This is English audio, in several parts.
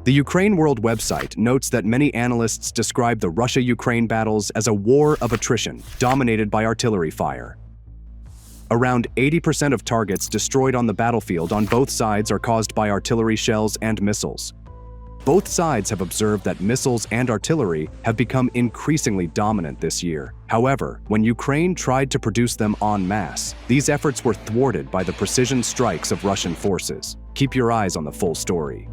The Ukraine World website notes that many analysts describe the Russia-Ukraine battles as a war of attrition, dominated by artillery fire. Around 80% of targets destroyed on the battlefield on both sides are caused by artillery shells and missiles. Both sides have observed that missiles and artillery have become increasingly dominant this year. However, when Ukraine tried to produce them en masse, these efforts were thwarted by the precision strikes of Russian forces. Keep your eyes on the full story.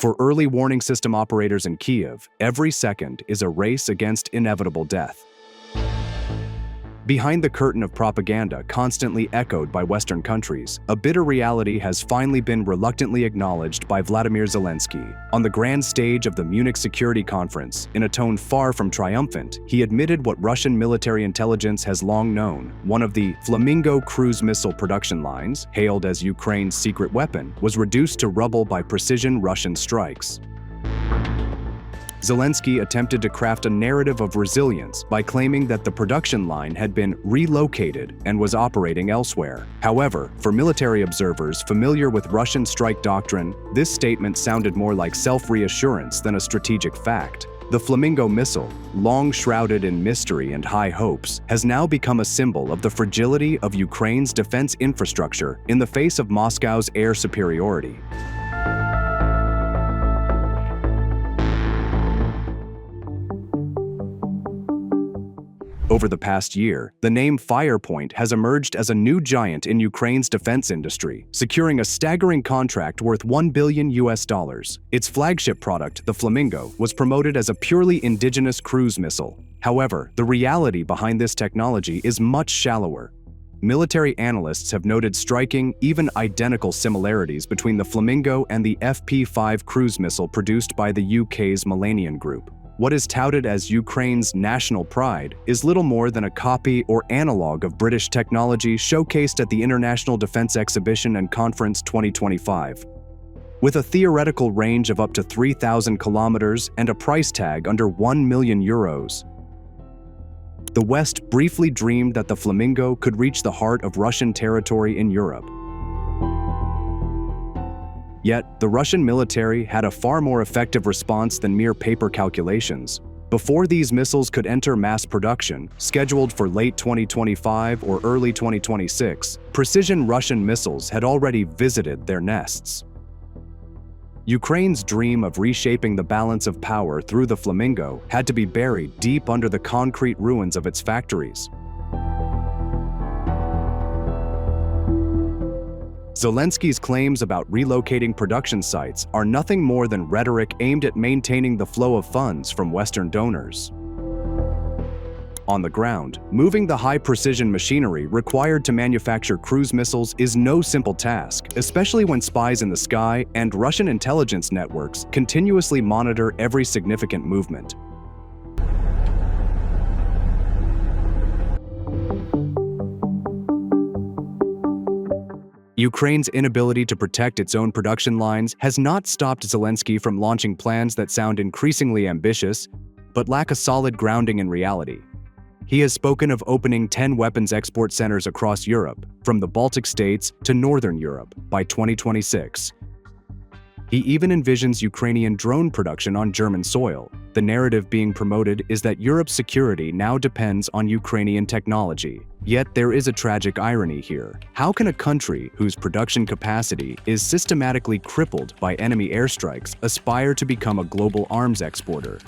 For early warning system operators in Kyiv, every second is a race against inevitable death. Behind the curtain of propaganda constantly echoed by Western countries, a bitter reality has finally been reluctantly acknowledged by Vladimir Zelensky. On the grand stage of the Munich Security Conference, in a tone far from triumphant, he admitted what Russian military intelligence has long known. One of the Flamingo cruise missile production lines, hailed as Ukraine's secret weapon, was reduced to rubble by precision Russian strikes. Zelensky attempted to craft a narrative of resilience by claiming that the production line had been relocated and was operating elsewhere. However, for military observers familiar with Russian strike doctrine, this statement sounded more like self-reassurance than a strategic fact. The Flamingo missile, long shrouded in mystery and high hopes, has now become a symbol of the fragility of Ukraine's defense infrastructure in the face of Moscow's air superiority. Over the past year, the name Firepoint has emerged as a new giant in Ukraine's defense industry, securing a staggering contract worth $1 billion. Its flagship product, the Flamingo, was promoted as a purely indigenous cruise missile. However, the reality behind this technology is much shallower. Military analysts have noted striking, even identical similarities between the Flamingo and the FP-5 cruise missile produced by the UK's Millennium Group. What is touted as Ukraine's national pride is little more than a copy or analog of British technology showcased at the International Defense Exhibition and Conference 2025. With a theoretical range of up to 3,000 kilometers and a price tag under €1 million, the West briefly dreamed that the Flamingo could reach the heart of Russian territory in Europe. Yet, the Russian military had a far more effective response than mere paper calculations. Before these missiles could enter mass production, scheduled for late 2025 or early 2026, precision Russian missiles had already visited their nests. Ukraine's dream of reshaping the balance of power through the Flamingo had to be buried deep under the concrete ruins of its factories. Zelensky's claims about relocating production sites are nothing more than rhetoric aimed at maintaining the flow of funds from Western donors. On the ground, moving the high-precision machinery required to manufacture cruise missiles is no simple task, especially when spies in the sky and Russian intelligence networks continuously monitor every significant movement. Ukraine's inability to protect its own production lines has not stopped Zelensky from launching plans that sound increasingly ambitious, but lack a solid grounding in reality. He has spoken of opening 10 weapons export centers across Europe, from the Baltic states to Northern Europe, by 2026. He even envisions Ukrainian drone production on German soil. The narrative being promoted is that Europe's security now depends on Ukrainian technology. Yet there is a tragic irony here. How can a country whose production capacity is systematically crippled by enemy airstrikes aspire to become a global arms exporter?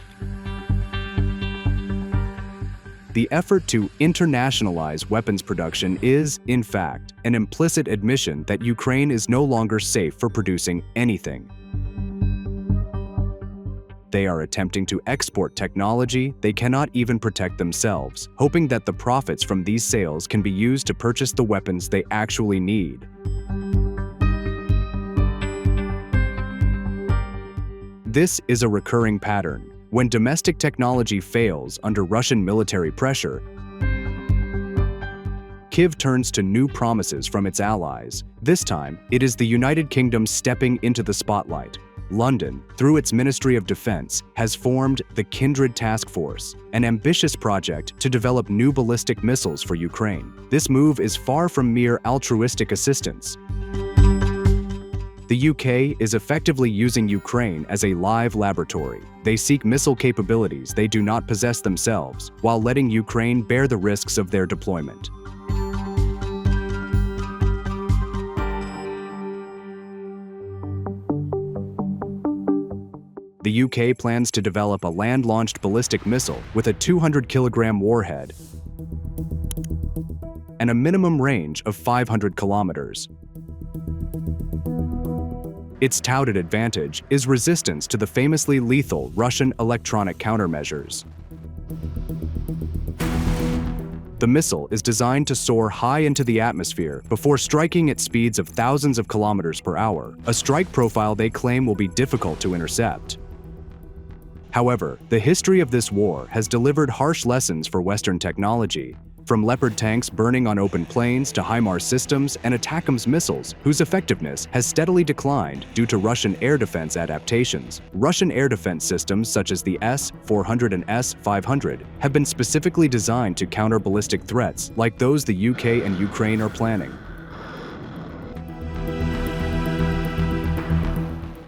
The effort to internationalize weapons production is, in fact, an implicit admission that Ukraine is no longer safe for producing anything. They are attempting to export technology they cannot even protect themselves, hoping that the profits from these sales can be used to purchase the weapons they actually need. This is a recurring pattern. When domestic technology fails under Russian military pressure, Kyiv turns to new promises from its allies. This time, it is the United Kingdom stepping into the spotlight. London, through its Ministry of Defense, has formed the Kindred Task Force, an ambitious project to develop new ballistic missiles for Ukraine. This move is far from mere altruistic assistance. The UK is effectively using Ukraine as a live laboratory. They seek missile capabilities they do not possess themselves, while letting Ukraine bear the risks of their deployment. The UK plans to develop a land-launched ballistic missile with a 200-kilogram warhead and a minimum range of 500 kilometers. Its touted advantage is resistance to the famously lethal Russian electronic countermeasures. The missile is designed to soar high into the atmosphere before striking at speeds of thousands of kilometers per hour, a strike profile they claim will be difficult to intercept. However, the history of this war has delivered harsh lessons for Western technology, from Leopard tanks burning on open plains to HIMARS systems and ATACMS missiles, whose effectiveness has steadily declined due to Russian air defense adaptations. Russian air defense systems such as the S-400 and S-500 have been specifically designed to counter ballistic threats like those the UK and Ukraine are planning.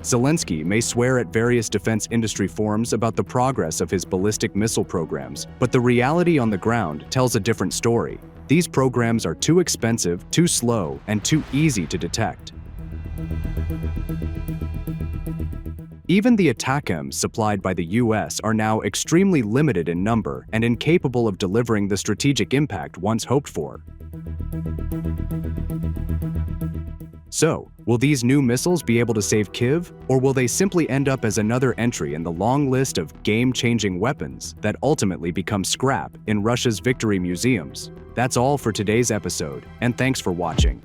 Zelensky may swear at various defense industry forums about the progress of his ballistic missile programs, but the reality on the ground tells a different story. These programs are too expensive, too slow, and too easy to detect. Even the ATACMS supplied by the US are now extremely limited in number and incapable of delivering the strategic impact once hoped for. So, will these new missiles be able to save Kyiv, or will they simply end up as another entry in the long list of game-changing weapons that ultimately become scrap in Russia's victory museums? That's all for today's episode, and thanks for watching.